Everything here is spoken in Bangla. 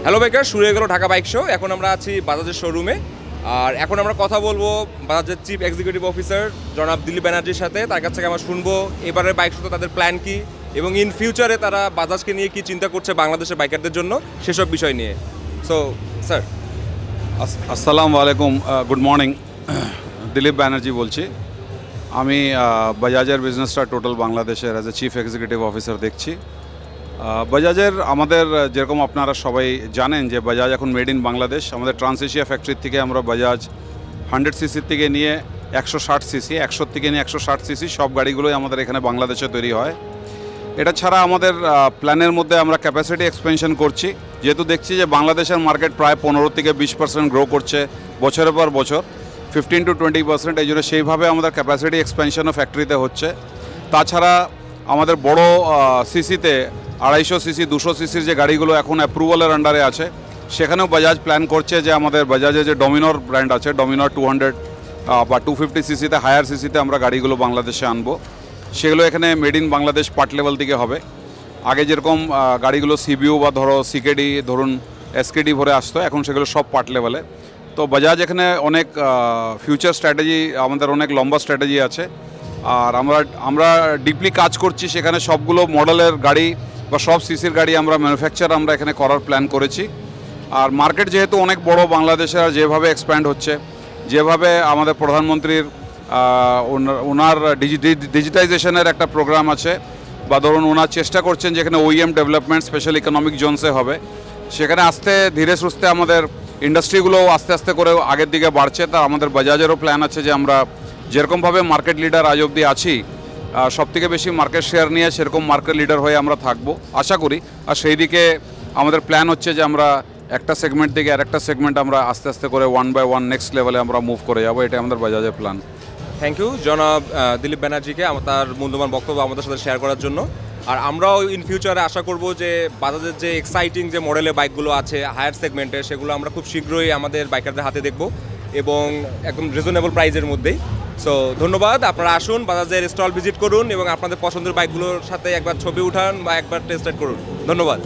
হ্যালো বাইকার, শুরু হয়ে গেল ঢাকা বাইক শো। এখন আমরা আছি বাজাজের শোরুমে, আর এখন আমরা কথা বলবো বাজাজের চিফ এক্সিকিউটিভ অফিসার জনাব দিলীপ ব্যানার্জির সাথে। তার কাছ থেকে আমরা শুনবো এবারের বাইক শোতে তাদের প্ল্যান কি এবং ইন ফিউচারে তারা বাজাজকে নিয়ে কি চিন্তা করছে বাংলাদেশের বাইকারদের জন্য, সেসব বিষয় নিয়ে। So sir. আসসালামু আলাইকুম, গুড মর্নিং। দিলীপ ব্যানার্জি বলছি। আমি বাজাজের বিজনেসটা টোটাল বাংলাদেশের as a chief executive officer দেখছি। বাজাজের আমাদের যেরকম আপনারা সবাই জানেন যে বাজাজ এখন মেড ইন বাংলাদেশ। আমাদের ট্রান্স এশিয়া ফ্যাক্টরি থেকে আমরা বাজাজ 100 সিসির থেকে নিয়ে 160 সিসি, 100 থেকে নিয়ে 160 সিসি সব গাড়িগুলোই আমাদের এখানে বাংলাদেশে তৈরি হয়। এটা ছাড়া আমাদের প্ল্যানের মধ্যে আমরা ক্যাপাসিটি এক্সপেনশন করছি, যেহেতু দেখছি যে বাংলাদেশের মার্কেট প্রায় 15 থেকে 20% গ্রো করছে বছরের পর বছর, 15 to 20%। এই জন্য সেইভাবে আমাদের ক্যাপাসিটি এক্সপেনশনও ফ্যাক্টরিতে হচ্ছে। তাছাড়া আমাদের বড় সিসিতে 250 সিসি 200 সিসির যে গাড়িগুলো এখন অ্যাপ্রুভালের আন্ডারে আছে, সেখানেও বাজাজ প্ল্যান করছে যে আমাদের বাজাজের যে ডমিনর ব্র্যান্ড আছে, ডমিনর 200 বা 250 সিসিতে হায়ার সিসিতে আমরা গাড়িগুলো বাংলাদেশে আনবো। সেগুলো এখানে made in Bangladesh part level থেকে হবে। আগে যেরকম গাড়িগুলো সিবিইউ বা ধরো সিকেডি, ধরুন এসকেডি ভরে আসতো, এখন সেগুলো সব পার্ট লেভেলে। তো বাজাজ এখানে অনেক ফিউচার স্ট্র্যাটেজি, আমাদের অনেক লম্বা স্ট্র্যাটেজি আছে। আর আমরা ডিপলি কাজ করছি সেখানে সবগুলো মডেলের গাড়ি বা সব সিসির গাড়ি আমরা ম্যানুফ্যাকচার আমরা এখানে করার প্ল্যান করেছি। আর মার্কেট যেহেতু অনেক বড় বাংলাদেশে, আর যেভাবে এক্সপ্যান্ড হচ্ছে, যেভাবে আমাদের প্রধানমন্ত্রীর ওনার ডিজিটাইজেশনের একটা প্রোগ্রাম আছে, বা ধরুন ওনার চেষ্টা করছেন যেখানে ওইএম ডেভেলপমেন্ট স্পেশাল ইকোনমিক জোনসে হবে, সেখানে আস্তে ধীরে সুস্থে আমাদের ইন্ডাস্ট্রিগুলো আস্তে আস্তে করে আগের দিকে বাড়ছে। তা আমাদের বাজাজেরও প্ল্যান আছে যে আমরা যেরকমভাবে মার্কেট লিডার আজ অবধি আছি, সবথেকে বেশি মার্কেট শেয়ার নিয়ে সেরকম মার্কেট লিডার হয়ে আমরা থাকবো আশা করি। আর সেই দিকে আমাদের প্ল্যান হচ্ছে যে আমরা একটা সেগমেন্ট থেকে আরেকটা সেগমেন্ট আমরা আস্তে আস্তে করে 1 by 1 নেক্সট লেভেলে আমরা মুভ করে যাবো। এটা আমাদের বাজাজের প্ল্যান। থ্যাংক ইউ জনাব দিলীপ ব্যানার্জিকে তার মূল্যবান বক্তব্য আমাদের সাথে শেয়ার করার জন্য। আর আমরাও ইন ফিউচারে আশা করব যে বাজাজের যে এক্সাইটিং যে মডেলের বাইকগুলো আছে হায়ার সেগমেন্টে, সেগুলো আমরা খুব শীঘ্রই আমাদের বাইকারদের হাতে দেখব, এবং একদম রিজনেবল প্রাইসের মধ্যেই। সো ধন্যবাদ। আপনারা আসুন, বাজাজের স্টল ভিজিট করুন এবং আপনাদের পছন্দের বাইকগুলোর সাথে একবার ছবি উঠান বা একবার টেস্ট রাইড করুন। ধন্যবাদ।